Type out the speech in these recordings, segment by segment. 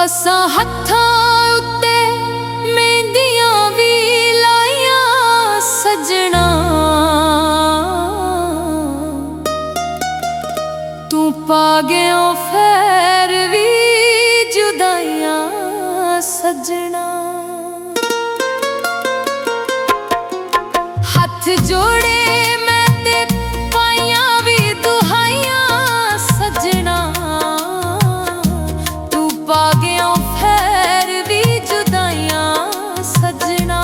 असां हत्थां उत्ते मेहंदियां भी लाइयां सजना, तू पा गया फिर भी जुदाइयां सजना। हथ जोड़े मैं ते पाइयां भी दुहाइयां सजना, तू पा गया फिर भी जुदाइयां सजना।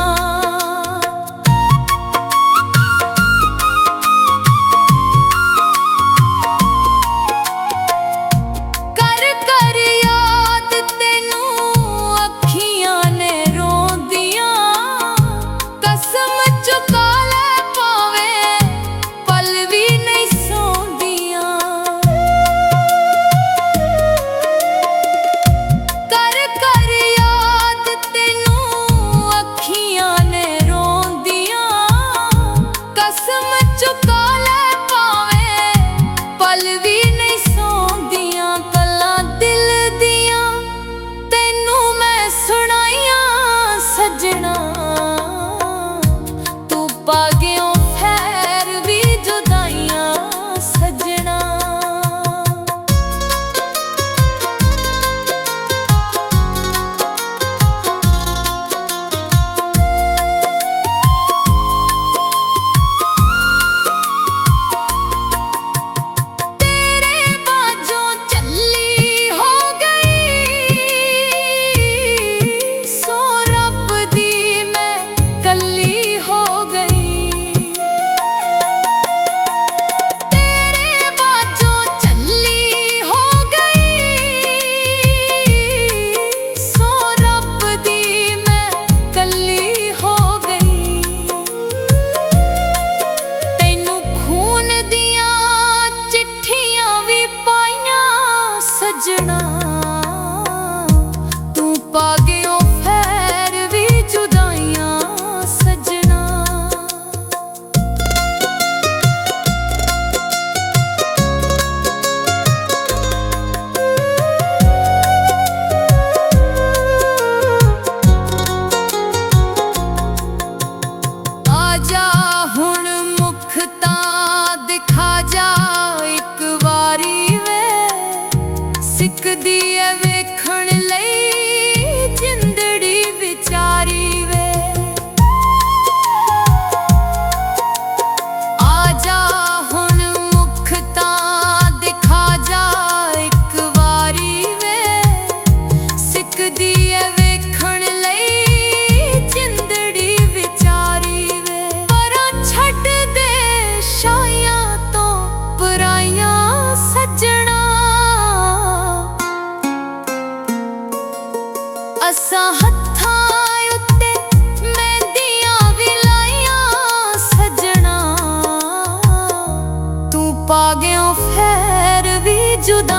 कर कर याद तेनू अखियां ने रोंदियां, कसम चुका सजना, तू पा गया फिर भी जुदाइयां सजना। आजा हुण मुख तां दिखा जा एक वारी, सिकदी है वेखण लई जिंदड़ी विचारी वे। आजा हुण मुख तां दिखा जा एक वारी वे, सिकदी है वेखण लई जिंदड़ी विचारी वे। परां छड्ड दे शाइयां तो पराइयां सजना, असां हत्थां उत्ते मेहंदियां भी लाइयां सजना, तू पा गया फिर भी जुदा।